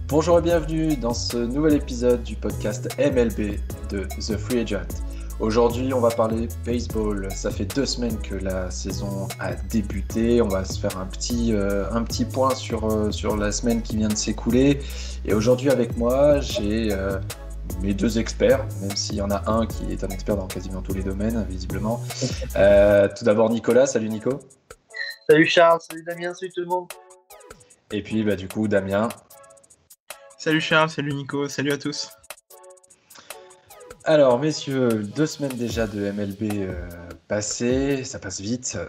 Bonjour et bienvenue dans ce nouvel épisode du podcast MLB de The Free Agent. Aujourd'hui, on va parler baseball. Ça fait 2 semaines que la saison a débuté. On va se faire un petit point sur la semaine qui vient de s'écouler. Et aujourd'hui, avec moi, j'ai mes 2 experts, même s'il y en a un qui est un expert dans quasiment tous les domaines, visiblement. Tout d'abord, Nicolas. Salut Nico. Salut Charles, salut Damien, salut tout le monde. Et puis, du coup, Damien. Salut Charles, salut Nico, salut à tous. Alors, messieurs, 2 semaines déjà de MLB passées, ça passe vite.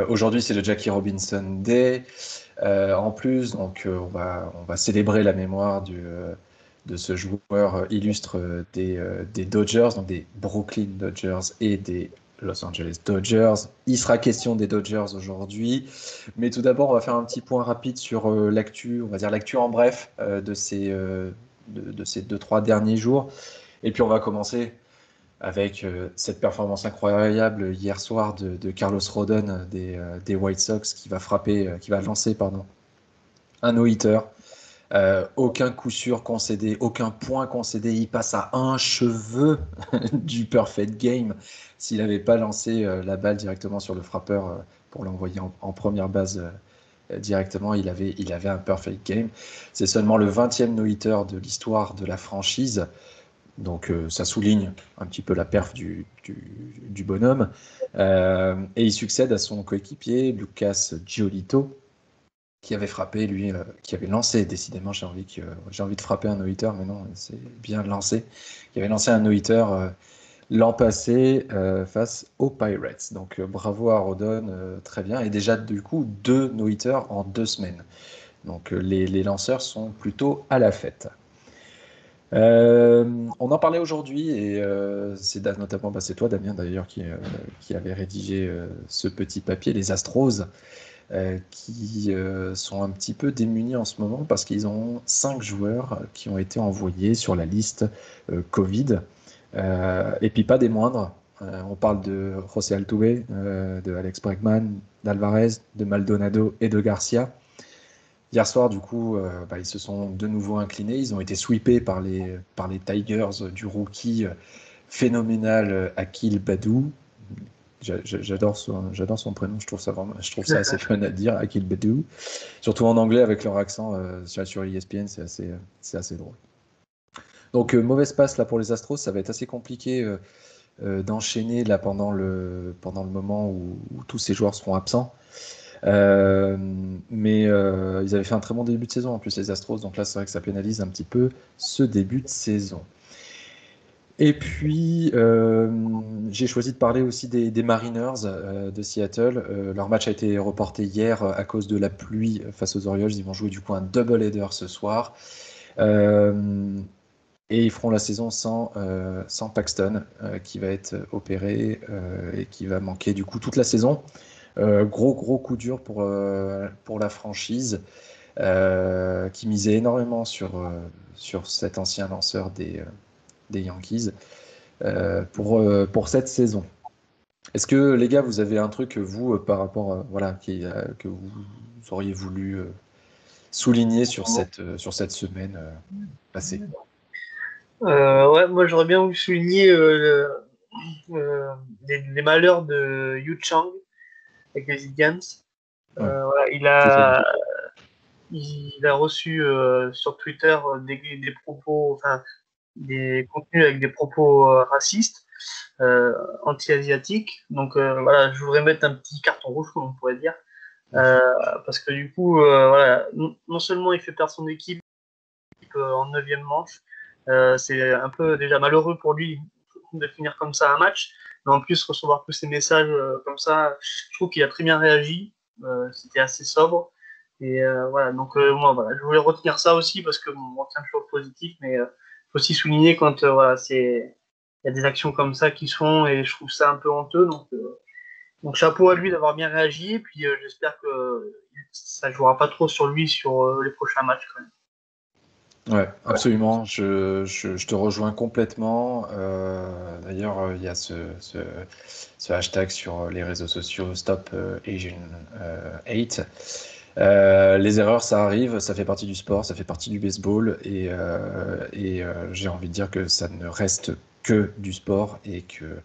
Aujourd'hui, c'est le Jackie Robinson Day. En plus, donc, on va célébrer la mémoire de ce joueur illustre des Dodgers, donc des Brooklyn Dodgers et des Los Angeles Dodgers. Il sera question des Dodgers aujourd'hui. Mais tout d'abord, on va faire un petit point rapide sur l'actu, on va dire l'actu en bref de ces 2-3 derniers jours. Et puis on va commencer avec cette performance incroyable hier soir de Carlos Rodon des White Sox qui va lancer un no-hitter. Aucun coup sûr concédé, aucun point concédé. Il passe à un cheveu du perfect game. S'il n'avait pas lancé la balle directement sur le frappeur pour l'envoyer en première base directement, il avait un perfect game. C'est seulement le 20e no-hitter de l'histoire de la franchise. Donc ça souligne un petit peu la perf du bonhomme. Et il succède à son coéquipier Lucas Giolito, qui avait frappé, lui, qui avait lancé, décidément, j'ai envie de frapper un no-hitter, mais non, c'est bien lancé, qui avait lancé un no-hitter l'an passé face aux Pirates. Donc bravo à Rodon, très bien. Et déjà, du coup, 2 no-hitters en 2 semaines. Donc les lanceurs sont plutôt à la fête. On en parlait aujourd'hui et c'est notamment c'est toi Damien d'ailleurs qui avait rédigé ce petit papier, les Astros qui sont un petit peu démunis en ce moment parce qu'ils ont 5 joueurs qui ont été envoyés sur la liste Covid et puis pas des moindres. On parle de José Altuve, de Alex Bregman, d'Alvarez, de Maldonado et de Garcia. Hier soir, du coup, ils se sont de nouveau inclinés. Ils ont été sweepés par les Tigers du rookie phénoménal Akil Baddoo. J'adore son prénom, je trouve ça assez fun à dire, Akil Baddoo. Surtout en anglais avec leur accent sur ESPN, c'est assez drôle. Donc, mauvaise passe là pour les Astros, ça va être assez compliqué d'enchaîner là pendant le moment où tous ces joueurs seront absents. Mais ils avaient fait un très bon début de saison en plus les Astros, donc là c'est vrai que ça pénalise un petit peu ce début de saison. Et puis j'ai choisi de parler aussi des Mariners de Seattle. Leur match a été reporté hier à cause de la pluie face aux Orioles. Ils vont jouer du coup un double-header ce soir. Et ils feront la saison sans Paxton qui va être opéré et qui va manquer du coup toute la saison. Gros coup dur pour la franchise qui misait énormément sur cet ancien lanceur des Yankees pour cette saison. Est-ce que les gars, vous avez un truc, vous, par rapport que vous auriez voulu souligner sur cette semaine passée? Ouais, moi j'aurais bien voulu souligner les malheurs de Yu Chang avec les Indians. Voilà, il a reçu sur Twitter des propos, enfin des contenus avec des propos racistes, anti-asiatiques. Donc voilà, je voudrais mettre un petit carton rouge, comme on pourrait dire, parce que du coup, voilà, non seulement il fait perdre son équipe en 9e manche, c'est un peu déjà malheureux pour lui de finir comme ça un match, mais en plus recevoir tous ces messages comme ça, je trouve qu'il a très bien réagi, c'était assez sobre. Et voilà, donc moi, voilà, je voulais retenir ça aussi parce que on retient toujours le positif, mais faut aussi souligner quand voilà, il y a des actions comme ça qui se font et je trouve ça un peu honteux. Donc chapeau à lui d'avoir bien réagi et puis j'espère que ça jouera pas trop sur lui sur les prochains matchs quand même. Ouais, absolument. Je te rejoins complètement. D'ailleurs, il y a ce hashtag sur les réseaux sociaux Stop Asian Hate. Les erreurs, ça arrive, ça fait partie du sport, ça fait partie du baseball, et j'ai envie de dire que ça ne reste que du sport et que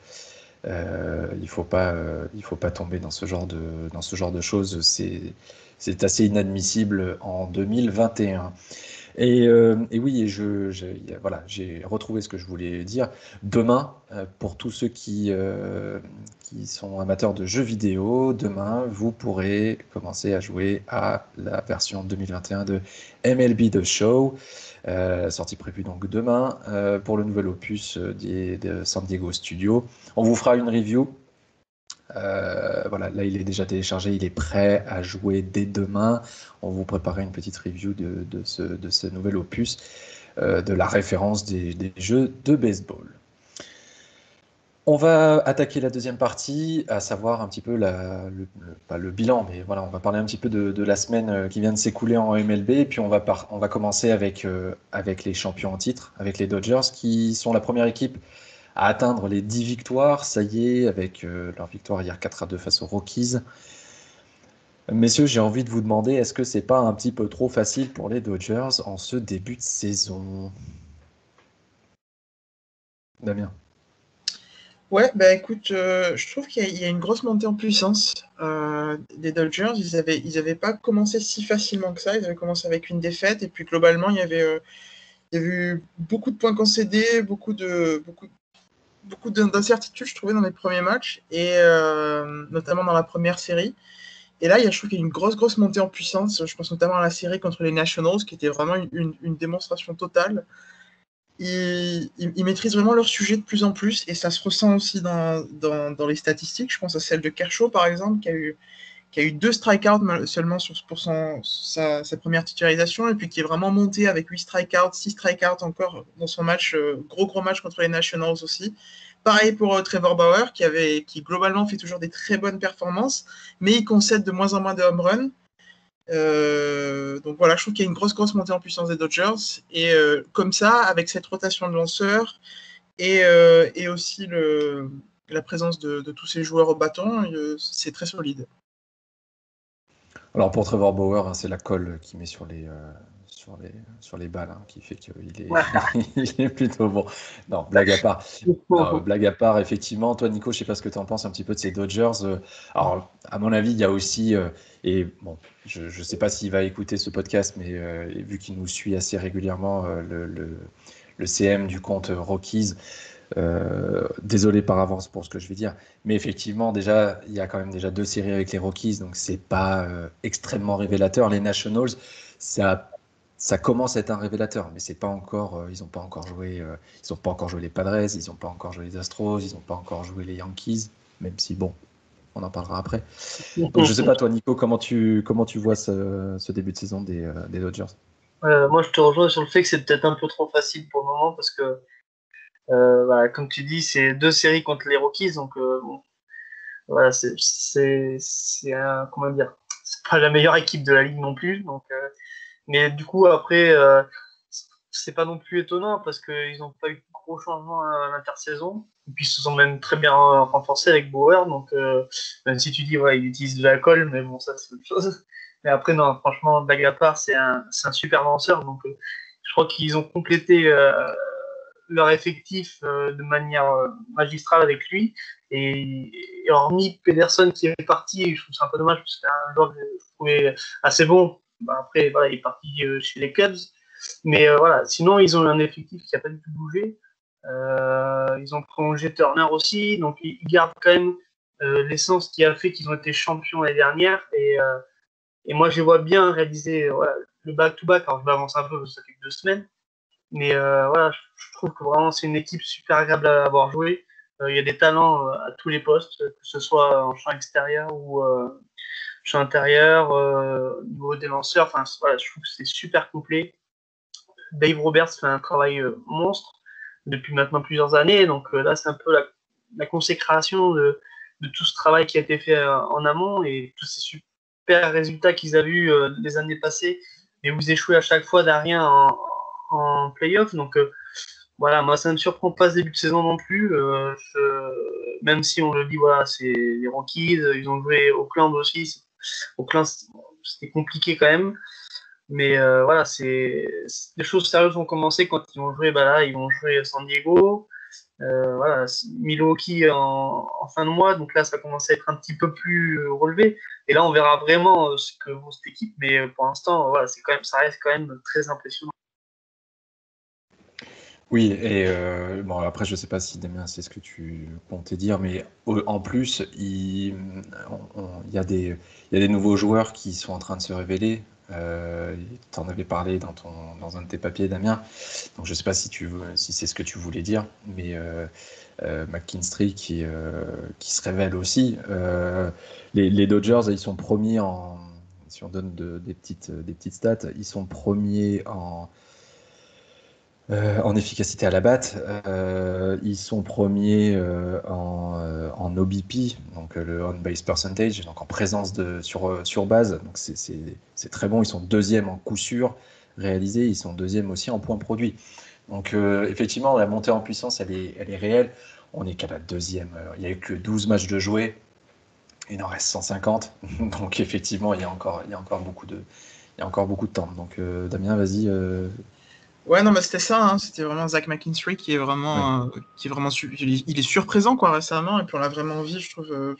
il faut pas tomber dans ce genre de choses. C'est assez inadmissible en 2021. Et oui, voilà, j'ai retrouvé ce que je voulais dire. Demain, pour tous ceux qui sont amateurs de jeux vidéo, demain, vous pourrez commencer à jouer à la version 2021 de MLB The Show, sortie prévue donc demain, pour le nouvel opus de San Diego Studio. On vous fera une review. Voilà, là il est déjà téléchargé, il est prêt à jouer dès demain. On vous préparera une petite review de ce nouvel opus, de la référence des jeux de baseball. On va attaquer la deuxième partie, à savoir un petit peu pas le bilan, mais voilà, on va parler un petit peu de la semaine qui vient de s'écouler en MLB, et puis on va commencer avec les champions en titre, avec les Dodgers, qui sont la première équipe à atteindre les 10 victoires. Ça y est, avec leur victoire hier 4-2 face aux Rockies. Messieurs, j'ai envie de vous demander, est-ce que c'est pas un petit peu trop facile pour les Dodgers en ce début de saison? Damien. Ouais, bah écoute, je trouve qu'il y a une grosse montée en puissance des Dodgers. Ils avaient pas commencé si facilement que ça. Ils avaient commencé avec une défaite et puis globalement, il y avait eu beaucoup de points concédés, beaucoup d'incertitudes, je trouvais, dans les premiers matchs et notamment dans la première série. Et là, je trouve qu'il y a une grosse montée en puissance. Je pense notamment à la série contre les Nationals, qui était vraiment une démonstration totale. Ils maîtrisent vraiment leur sujet de plus en plus et ça se ressent aussi dans les statistiques. Je pense à celle de Kershaw, par exemple, qui a eu 2 strikeouts seulement pour sa première titularisation et puis qui est vraiment monté avec 8 strikeouts, 6 strikeouts encore dans son match, gros match contre les Nationals aussi. Pareil pour Trevor Bauer, qui globalement fait toujours des très bonnes performances, mais il concède de moins en moins de home runs. Donc voilà, je trouve qu'il y a une grosse montée en puissance des Dodgers. Et comme ça, avec cette rotation de lanceurs et aussi la présence de tous ces joueurs au bâton, c'est très solide. Alors pour Trevor Bauer, hein, c'est la colle qu'il met sur les balles, hein, qui fait qu'il est, Ouais. il est plutôt bon. Non, blague à part. Non, blague à part, effectivement. Toi, Nico, je sais pas ce que tu en penses un petit peu de ces Dodgers. Alors, à mon avis, il y a aussi, et bon, je ne sais pas s'il va écouter ce podcast, mais vu qu'il nous suit assez régulièrement, le CM du compte Rockies. Désolé par avance pour ce que je vais dire, mais effectivement, déjà, il y a quand même déjà 2 séries avec les Rockies, donc c'est pas extrêmement révélateur. Les Nationals, ça commence à être un révélateur, mais c'est pas encore, ils n'ont pas encore joué, ils ont pas encore joué les Padres, ils n'ont pas encore joué les Astros, ils n'ont pas encore joué les Yankees, même si bon, on en parlera après. Donc je sais pas toi, Nico, comment tu vois ce début de saison des Dodgers? Moi, je te rejoins sur le fait que c'est peut-être un peu trop facile pour le moment parce que, voilà, comme tu dis, c'est 2 séries contre les Rockies, donc bon, voilà, comment dire, c'est pas la meilleure équipe de la ligue non plus, donc. Mais du coup, après, c'est pas non plus étonnant parce qu'ils n'ont pas eu de gros changements à l'intersaison. Et puis, ils se sont même très bien renforcés avec Bauer. Donc, même si tu dis, ouais, ils utilisent de la colle, mais bon, ça, c'est autre chose. Mais après, non, franchement, blague à part, c'est un super lanceur. Donc, je crois qu'ils ont complété leur effectif de manière magistrale avec lui. Et hormis Pederson qui est parti, je trouve ça un peu dommage parce que c'est un joueur que je trouvais assez bon. Bah, après, voilà, il est parti chez les Cubs. Mais voilà, sinon, ils ont un effectif qui n'a pas du tout bougé. Ils ont prolongé Turner aussi. Donc, ils gardent quand même l'essence qui a fait qu'ils ont été champions l'année dernière. Et moi, je les vois bien réaliser voilà, le back-to-back. Alors, je m'avance un peu parce que ça fait que 2 semaines. Mais voilà, je trouve que vraiment c'est une équipe super agréable à avoir joué. Il y a des talents à tous les postes, que ce soit en champ extérieur ou champ intérieur, au niveau des lanceurs. Enfin, voilà, je trouve que c'est super complet. Dave Roberts fait un travail monstre depuis maintenant plusieurs années. Donc là, c'est un peu la consécration de tout ce travail qui a été fait en amont et tous ces super résultats qu'ils avaient eu les années passées. Mais vous échouez à chaque fois derrière en playoff. Donc voilà, moi ça ne me surprend pas ce début de saison non plus. Même si on le dit, voilà, c'est les Rockies, ils ont joué Oakland aussi. Oakland, c'était compliqué quand même. Mais voilà, des choses sérieuses ont commencé quand ils vont jouer. Bah là, ils vont jouer San Diego. Voilà, Milwaukee en fin de mois, donc là ça commence à être un petit peu plus relevé. Et là on verra vraiment ce que vaut cette équipe, mais pour l'instant, voilà, ça reste quand même très impressionnant. Oui, et bon, après, je sais pas si Damien, c'est ce que tu comptais dire, mais en plus, il y a des nouveaux joueurs qui sont en train de se révéler. Tu en avais parlé dans un de tes papiers, Damien. Donc, je sais pas si c'est ce que tu voulais dire, mais McKinstry qui se révèle aussi. Les Dodgers, ils sont premiers si on donne des petites stats, ils sont premiers en efficacité à la batte. Ils sont premiers en OBP, donc le on-base percentage, donc en présence sur base. Donc c'est très bon. Ils sont deuxième en coup sûr réalisé. Ils sont deuxième aussi en points produits. Donc effectivement, la montée en puissance, elle est réelle. On n'est qu'à la deuxième. Il n'y a eu que 12 matchs de jouer. Il en reste 150. Donc effectivement, il y a encore beaucoup de temps. Donc Damien, vas-y. Ouais, non, mais c'était ça, hein. C'était vraiment Zach McKinstry qui est Ouais. vraiment, il est surprésent quoi récemment, et puis on l'a vraiment vu, je trouve.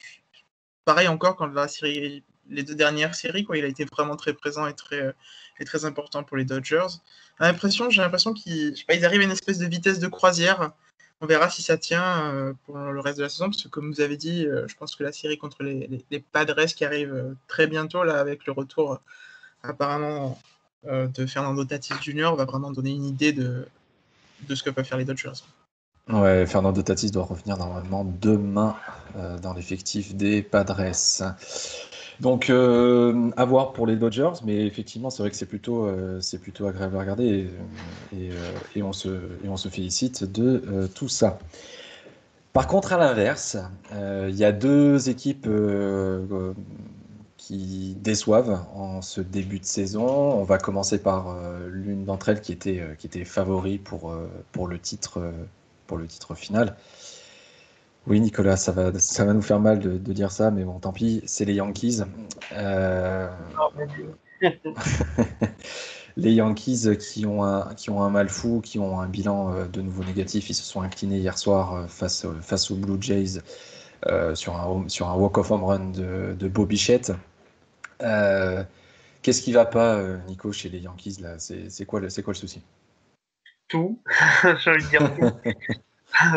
Pareil encore quand les 2 dernières séries, quoi, il a été vraiment très présent et très important pour les Dodgers. J'ai l'impression qu'ils, je sais pas, ils arrivent à une espèce de vitesse de croisière. On verra si ça tient pour le reste de la saison, parce que comme vous avez dit, je pense que la série contre les Padres qui arrive très bientôt là, avec le retour apparemment de Fernando Tatis Jr., va vraiment donner une idée de ce que peuvent faire les Dodgers. Ouais, Fernando Tatis doit revenir normalement demain dans l'effectif des Padres. Donc, à voir pour les Dodgers, mais effectivement, c'est vrai que c'est plutôt agréable à regarder et on se félicite de tout ça. Par contre, à l'inverse, il y a deux équipes qui déçoivent en ce début de saison. On va commencer par l'une d'entre elles qui était favori pour pour le titre final. Oui, Nicolas, ça va nous faire mal de dire ça, mais bon, tant pis, c'est les Yankees. Euh, les Yankees qui ont un mal fou, qui ont un bilan de nouveau négatif. Ils se sont inclinés hier soir face aux Blue Jays sur un walk-off home run de Bo Bichette. Euh, Qu'est-ce qui va pas, Nico, chez les Yankees là? C'est quoi le souci? Tout, j'ai envie de dire tout,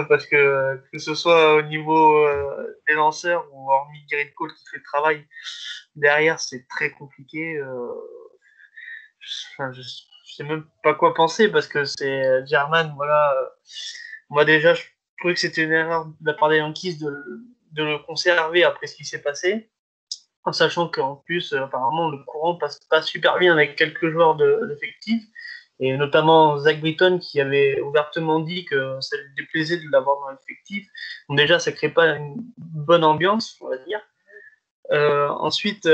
parce que ce soit au niveau des lanceurs ou hormis Garrett Cole qui fait le travail, derrière c'est très compliqué. Je sais même pas quoi penser parce que c'est German, voilà. Moi déjà, je trouvais que c'était une erreur de la part des Yankees de le conserver après ce qui s'est passé, en sachant qu'en plus, apparemment, le courant passe pas super bien avec quelques joueurs de l'effectif, et notamment Zach Britton qui avait ouvertement dit que ça lui déplaisait de l'avoir dans l'effectif. Donc déjà, ça crée pas une bonne ambiance, on va dire. Ensuite,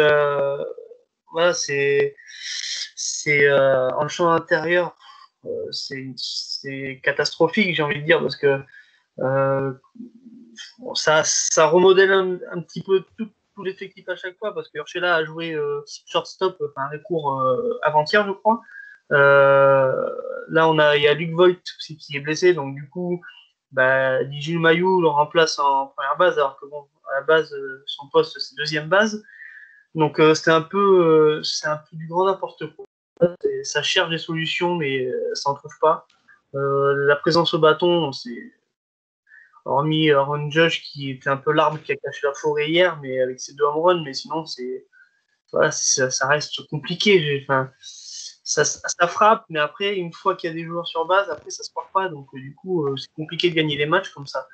voilà, c'est en champ intérieur, c'est catastrophique, j'ai envie de dire, parce que euh, bon, ça remodèle un petit peu tout l'effectif à chaque fois, parce que Urshela a joué shortstop, enfin recours avant-hier, je crois. Là, il y a Luke Voigt aussi qui est blessé, donc du coup, bah, Dijul Mayou le remplace en première base, alors que bon, à la base, son poste c'est deuxième base. Donc c'est un peu du grand n'importe quoi. Ça cherche des solutions, mais ça n'en trouve pas. La présence au bâton, c'est hormis Aaron Judge qui était un peu l'arbre qui a caché la forêt hier, mais avec ses deux home runs, mais sinon voilà, ça reste compliqué. Enfin, ça frappe, mais après une fois qu'il y a des joueurs sur base, après ça se part pas, donc du coup c'est compliqué de gagner les matchs comme ça.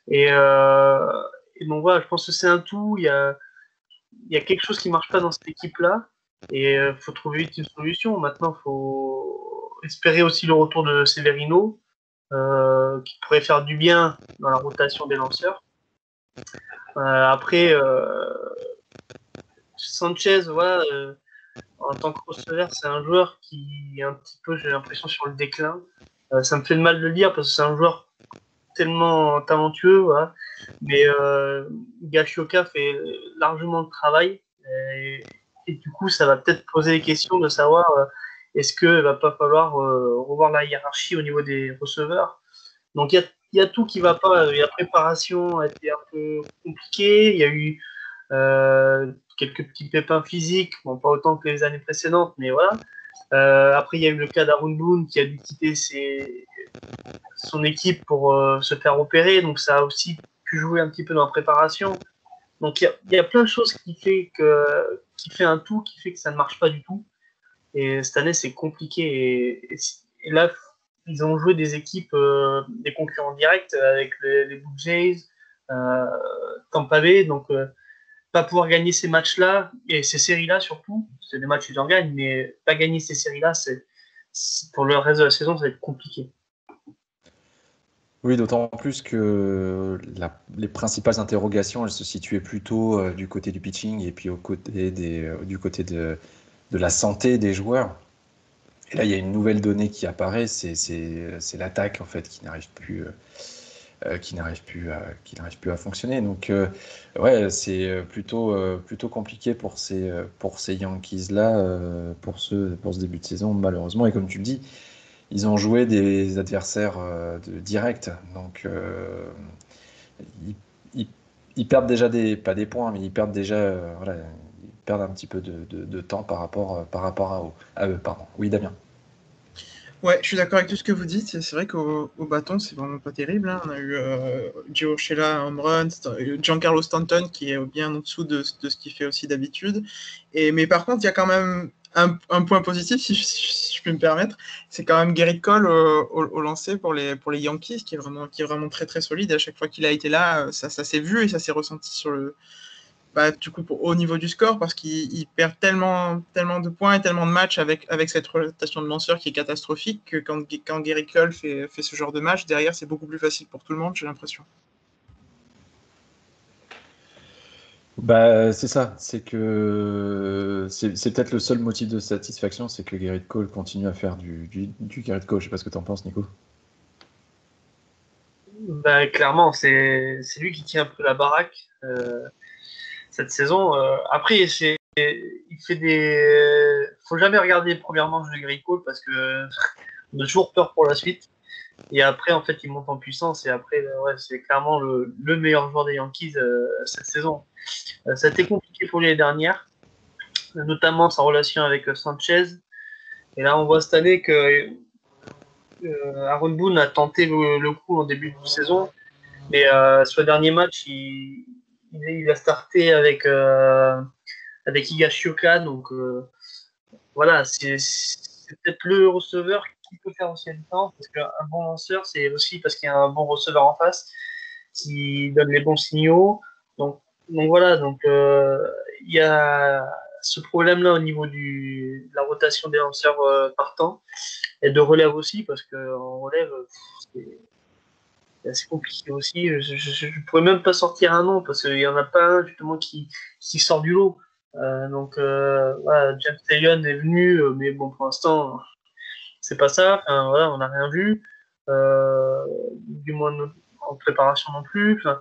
Et, euh, et donc voilà, je pense que c'est un tout. Il y a quelque chose qui marche pas dans cette équipe-là et il faut trouver vite une solution. Maintenant, il faut espérer aussi le retour de Severino qui pourrait faire du bien dans la rotation des lanceurs. Après, Sanchez, voilà, en tant que receveur, c'est un joueur qui est un petit peu, j'ai l'impression, sur le déclin. Ça me fait de mal de le dire parce que c'est un joueur tellement talentueux, voilà. Mais Gashioka fait largement le travail. Et du coup, ça va peut-être poser des questions de savoir est-ce qu'il ne va pas falloir revoir la hiérarchie au niveau des receveurs. Donc il y a tout qui ne va pas. La préparation a été un peu compliquée. Il y a eu quelques petits pépins physiques, bon, pas autant que les années précédentes, mais voilà. Après, il y a eu le cas d'Aaron Boone qui a dû quitter son équipe pour se faire opérer, donc ça a aussi pu jouer un petit peu dans la préparation. Donc il y a plein de choses qui fait un tout, qui fait que ça ne marche pas du tout. Et cette année, c'est compliqué. Et là, ils ont joué des équipes, des concurrents directs avec les Blue Jays, euh, Tampa Bay, donc pas pouvoir gagner ces matchs-là et ces séries-là surtout. C'est des matchs qu'ils en gagnent, mais pas gagner ces séries-là, pour le reste de la saison, ça va être compliqué. Oui, d'autant plus que les principales interrogations, elles se situaient plutôt du côté du pitching et puis du côté de la santé des joueurs. Et là, il y a une nouvelle donnée qui apparaît, c'est l'attaque en fait qui n'arrive plus à fonctionner. Donc, ouais, c'est plutôt compliqué pour ces Yankees là, pour ce début de saison malheureusement. Et comme tu le dis, ils ont joué des adversaires directs, donc ils, ils- ils perdent déjà pas des points, mais ils perdent déjà, voilà, ils perdent un petit peu de temps par rapport à eux. Pardon. Oui, Damien. Ouais, je suis d'accord avec tout ce que vous dites. C'est vrai qu'au bâton, c'est vraiment pas terrible. Hein. On a eu Gio Urshela home run, Giancarlo Stanton qui est bien en dessous de ce qu'il fait aussi d'habitude. Mais par contre, il y a quand même un point positif, si je peux me permettre. C'est quand même Gerrit Cole au lancer pour les Yankees, qui est vraiment très très solide. À chaque fois qu'il a été là, ça s'est vu et ça s'est ressenti sur du coup, au niveau du score, parce qu'il perd tellement de points et tellement de matchs avec cette rotation de lanceurs qui est catastrophique que quand Gerrit Cole fait ce genre de match, derrière, c'est beaucoup plus facile pour tout le monde, j'ai l'impression. Bah, c'est ça, c'est que c'est peut-être le seul motif de satisfaction, c'est que Gerrit Cole continue à faire du Gerrit Cole. Je sais pas ce que tu en penses, Nico. Bah, clairement, c'est lui qui tient un peu la baraque cette saison. Après, il fait faut jamais regarder les premières manches de Gerrit Cole parce que on a toujours peur pour la suite. Et après, en fait, il monte en puissance. Et après, ouais, c'est clairement le meilleur joueur des Yankees cette saison. Ça a été compliqué pour lui l'année dernière, notamment sa relation avec Sanchez. Et là, on voit cette année que Aaron Boone a tenté le coup en début de saison. Mais sur le dernier match, il a starté avec Higashioka. Donc voilà, c'est peut-être le receveur qui peut faire aussi la différence. Parce qu'un bon lanceur, c'est aussi parce qu'il y a un bon receveur en face qui donne les bons signaux. Donc voilà, donc il y a ce problème-là au niveau de la rotation des lanceurs partants et de relève aussi, parce qu'en relève, c'est assez compliqué aussi. Je ne pourrais même pas sortir un nom, parce qu'il n'y en a pas un justement qui sort du lot. Donc voilà, James Taylor est venu, mais bon, pour l'instant, c'est pas ça. Enfin, voilà, on n'a rien vu. Du moins en préparation non plus. Enfin,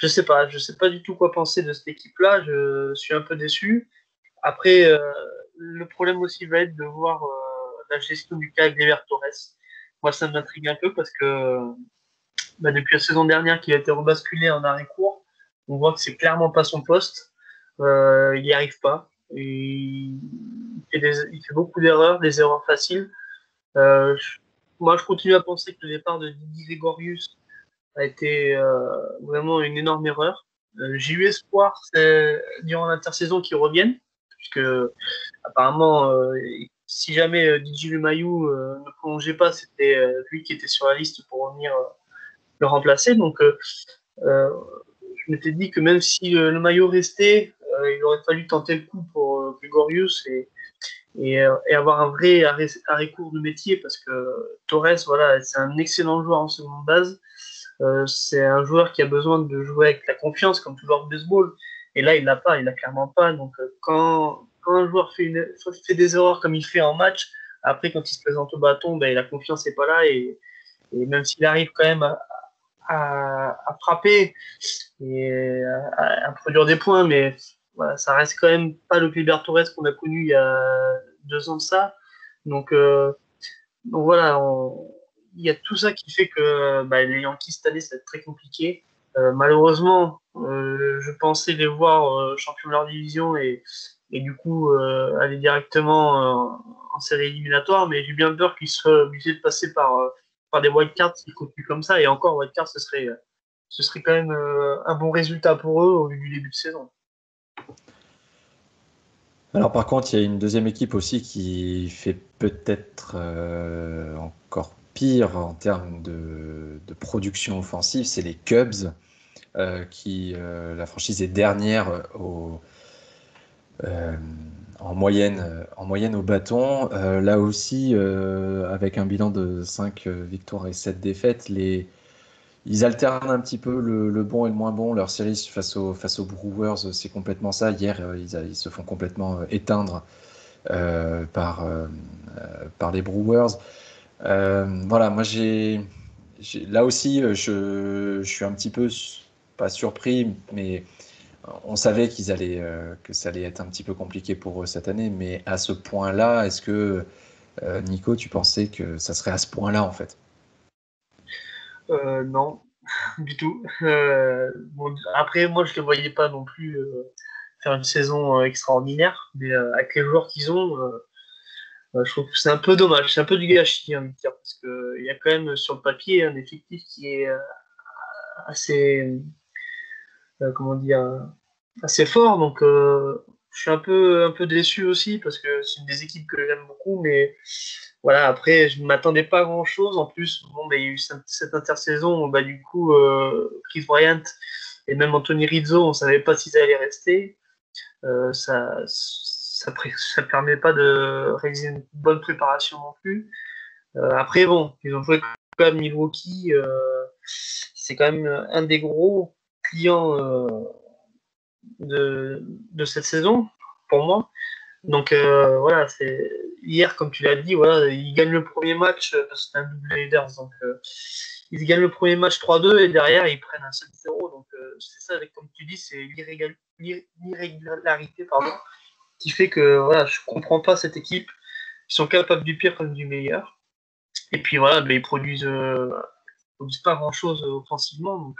je sais pas du tout quoi penser de cette équipe-là. Je suis un peu déçu. Après, le problème aussi va être de voir la gestion du cas Gleyber Torres. Moi, ça m'intrigue un peu parce que depuis la saison dernière qu'il a été rebasculé en arrêt court, on voit que c'est clairement pas son poste. Il n'y arrive pas. Il fait beaucoup d'erreurs, des erreurs faciles. Euh, je- Moi, je continue à penser que le départ de Didi Gregorius a été vraiment une énorme erreur. J'ai eu espoir durant l'intersaison qu'il revienne, puisque apparemment, si jamais Didi Lumayou ne prolongeait pas, c'était lui qui était sur la liste pour venir le remplacer. Donc, euh, je m'étais dit que même si le maillot restait, il aurait fallu tenter le coup pour Gregorius et avoir un vrai arrêt court de métier parce que Torres, voilà, c'est un excellent joueur en seconde base. C'est un joueur qui a besoin de jouer avec la confiance, comme tout joueur de baseball. Et là, il l'a pas, il l'a clairement pas. Donc, quand quand un joueur fait des erreurs comme il fait en match, après, quand il se présente au bâton, ben, la confiance n'est pas là. Et même s'il arrive quand même à frapper et à produire des points, mais voilà, ça reste quand même pas le Gilbert Torres qu'on a connu il y a 2 ans de ça. Donc, voilà, il y a tout ça qui fait que les Yankees cette année, ça va être très compliqué. Malheureusement, je pensais les voir champions de leur division et du coup aller directement en série éliminatoire, mais j'ai bien peur qu'ils soient obligés de passer par des wildcards s'ils continuent comme ça. Et encore, wildcard, ce serait quand même un bon résultat pour eux au vu du début de saison. Alors par contre, il y a une deuxième équipe aussi qui fait peut-être encore pire en termes de production offensive, c'est les Cubs, la franchise est dernière euh, en moyenne au bâton. Là aussi, avec un bilan de 5 victoires et 7 défaites, ils alternent un petit peu le bon et le moins bon. Leur série face aux Brewers, c'est complètement ça. Hier, ils se font complètement éteindre par les Brewers. Voilà, moi là aussi, je suis un petit peu pas surpris, mais on savait que ça allait être un petit peu compliqué pour eux cette année. Mais à ce point-là, est-ce que Nico, tu pensais que ça serait à ce point-là en fait? Non, du tout. Bon, après, moi, je ne les voyais pas non plus faire une saison extraordinaire, mais avec les joueurs qu'ils ont, je trouve que c'est un peu dommage, c'est un peu du gâchis, hein, de dire, parce qu'il y a quand même sur le papier un effectif qui est assez, comment dire, assez fort, donc je suis un peu déçu aussi, parce que c'est une des équipes que j'aime beaucoup, mais voilà, après, je ne m'attendais pas à grand-chose. En plus, bon, il y a eu cette intersaison, du coup, Chris Bryant et même Anthony Rizzo, on ne savait pas s'ils allaient rester. Ça permet pas de réaliser une bonne préparation non plus. Après, bon, ils ont joué comme Milwaukee. C'est quand même un des gros clients de cette saison, pour moi. Donc voilà, c'est hier, comme tu l'as dit, voilà, ils gagnent le premier match, parce que c'est un double headers, donc ils gagnent le premier match 3-2 et derrière ils prennent un 7-0. Donc c'est ça, comme tu dis, c'est l'irrégularité qui fait que voilà, je comprends pas cette équipe. Ils sont capables du pire comme du meilleur. Et puis voilà, ils produisent pas grand chose offensivement. Donc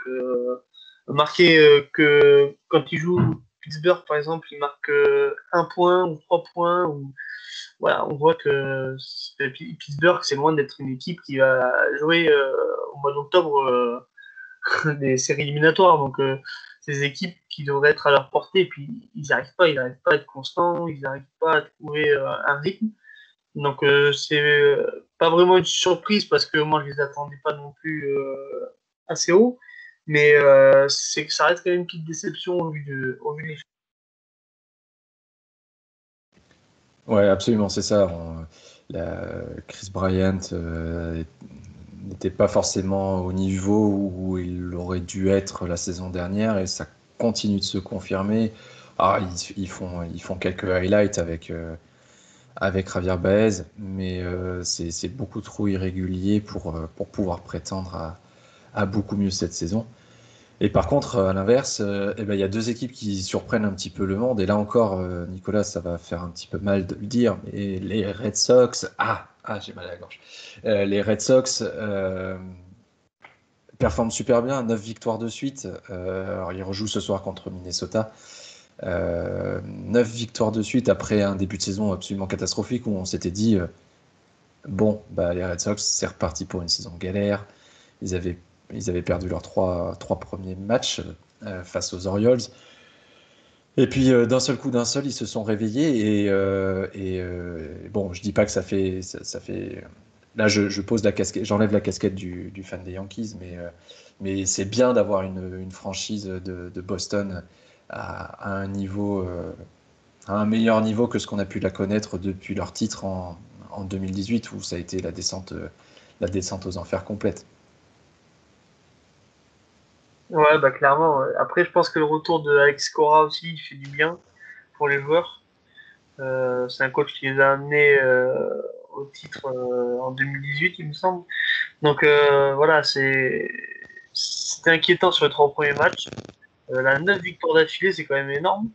marquer que quand ils jouent Pittsburgh par exemple, ils marquent 1 point ou 3 points. Voilà, on voit que Pittsburgh, c'est loin d'être une équipe qui va jouer au mois d'octobre des séries éliminatoires. Donc, c'est des équipes qui devraient être à leur portée, et puis ils n'arrivent pas à être constants, ils n'arrivent pas à trouver un rythme. Donc, c'est pas vraiment une surprise parce que moi, je les attendais pas non plus assez haut, mais c'est que ça reste quand même une petite déception au vu des choses. Ouais, absolument, c'est ça. Chris Bryant n'était pas forcément au niveau où il aurait dû être la saison dernière et ça continue de se confirmer. Ah, ils font quelques highlights avec Javier Baez, mais c'est beaucoup trop irrégulier pour pouvoir prétendre à beaucoup mieux cette saison. Et par contre, à l'inverse, il y a deux équipes qui surprennent un petit peu le monde. Et là encore, Nicolas, ça va faire un petit peu mal de le dire, mais les Red Sox, j'ai mal à la gorge. Les Red Sox performent super bien, 9 victoires de suite. Alors ils rejouent ce soir contre Minnesota. 9 victoires de suite après un début de saison absolument catastrophique où on s'était dit, bon, les Red Sox, c'est reparti pour une saison galère. Ils avaient perdu leurs trois premiers matchs face aux Orioles. Et puis d'un seul coup, ils se sont réveillés. Bon, je dis pas que ça fait. Là, je pose la casquette, j'enlève la casquette du fan des Yankees, mais c'est bien d'avoir une franchise de Boston à un niveau, à un meilleur niveau que ce qu'on a pu la connaître depuis leur titre en 2018, où ça a été la descente aux enfers complète. Ouais, clairement. Après, je pense que le retour de Alex Cora aussi, il fait du bien pour les joueurs. C'est un coach qui les a amenés au titre en 2018, il me semble. Donc voilà, c'était inquiétant sur les 3 premiers matchs. La 9 victoires d'affilée, c'est quand même énorme.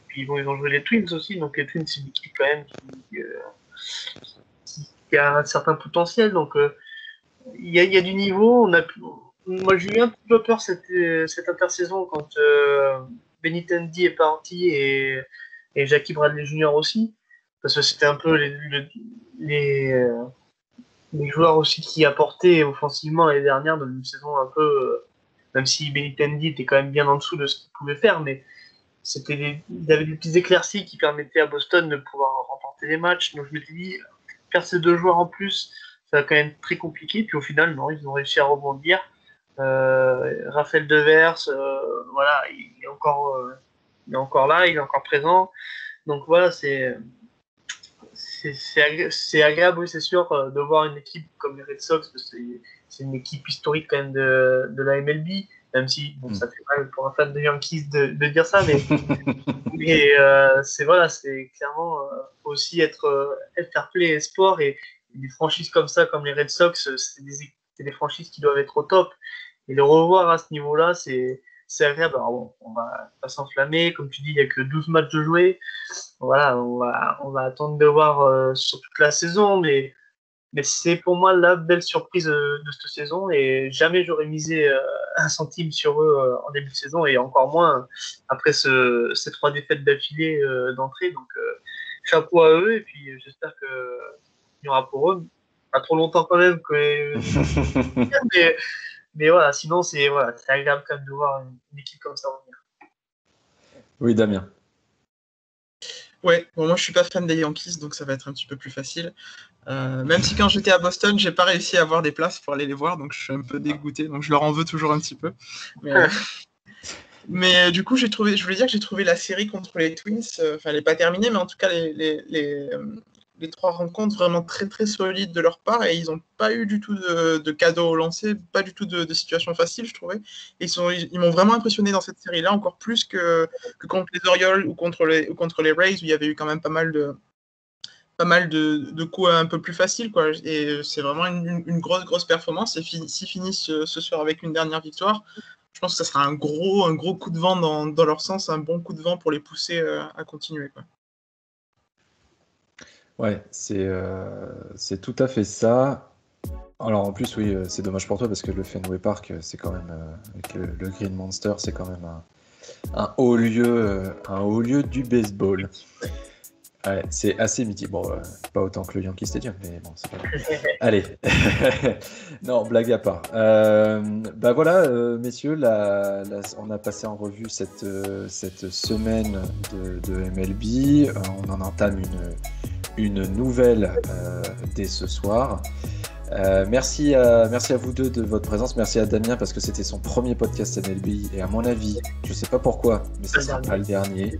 Puis ils ont joué les Twins aussi, donc les Twins, c'est une équipe quand même qui a un certain potentiel. Donc il y a du niveau. Moi, j'ai eu un petit peu peur cette intersaison quand Benintendi est parti et Jackie Bradley Jr. aussi, parce que c'était un peu les joueurs aussi qui apportaient offensivement l'année dernière dans une saison un peu, même si Benintendi était quand même bien en dessous de ce qu'il pouvait faire, mais il y avait des petites éclaircies qui permettaient à Boston de pouvoir remporter les matchs. Donc je m'étais dit, faire ces 2 joueurs en plus, ça va quand même être très compliqué. Puis au final, non, ils ont réussi à rebondir. Raphaël Devers, voilà, il est encore là, il est encore présent. Donc voilà, c'est agréable, oui, c'est sûr, de voir une équipe comme les Red Sox, parce que c'est une équipe historique quand même de la MLB, même si bon, ça fait mal pour un fan de Yankees de dire ça, mais c'est clairement aussi être fair play et sport, et des franchises comme ça, comme les Red Sox, c'est des franchises qui doivent être au top, et le revoir à ce niveau-là, c'est agréable. Alors bon, on va pas s'enflammer, comme tu dis, il n'y a que 12 matchs de jouer. Voilà, on va attendre de voir sur toute la saison, mais c'est pour moi la belle surprise de cette saison, et jamais j'aurais misé un centime sur eux en début de saison, et encore moins après ces 3 défaites d'affilée d'entrée. Donc chapeau à eux, et puis j'espère qu'il y aura pour eux. Pas trop longtemps quand même, mais voilà, sinon c'est agréable quand même de voir une équipe comme ça revenir. Oui, Damien. Ouais, bon, moi je suis pas fan des Yankees, donc ça va être un petit peu plus facile. Même si quand j'étais à Boston, j'ai pas réussi à avoir des places pour aller les voir, donc je suis un peu dégoûté, donc je leur en veux toujours un petit peu. Mais du coup, je voulais dire que j'ai trouvé la série contre les Twins, elle n'est pas terminée, mais en tout cas les 3 rencontres vraiment très très solides de leur part, et ils n'ont pas eu du tout de cadeau au lancer, pas du tout de situation facile, je trouvais. Et ils m'ont vraiment impressionné dans cette série-là, encore plus que contre les Orioles ou contre les Rays, où il y avait eu quand même pas mal de coups un peu plus faciles, quoi. Et c'est vraiment une grosse performance. Et s'ils finissent ce soir avec une dernière victoire, je pense que ça sera un gros coup de vent dans leur sens, un bon coup de vent pour les pousser à continuer, quoi. Ouais, c'est tout à fait ça. Alors en plus, oui, c'est dommage pour toi parce que le Fenway Park, c'est quand même, avec le Green Monster, c'est quand même un haut lieu du baseball. Ouais, c'est assez mythique. Bon, pas autant que le Yankee Stadium, mais bon, c'est pas grave. Allez, non, blague à part. Bah voilà, messieurs, on a passé en revue cette semaine de MLB. On en entame une nouvelle dès ce soir. Merci à vous deux de votre présence. Merci à Damien parce que c'était son premier podcast MLB et à mon avis, je sais pas pourquoi, mais ce sera pas le dernier.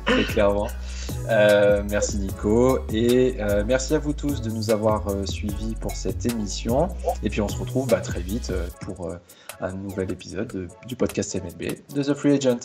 Très clairement. Merci Nico et merci à vous tous de nous avoir suivis pour cette émission. Et puis on se retrouve très vite pour un nouvel épisode du podcast MLB de The Free Agent.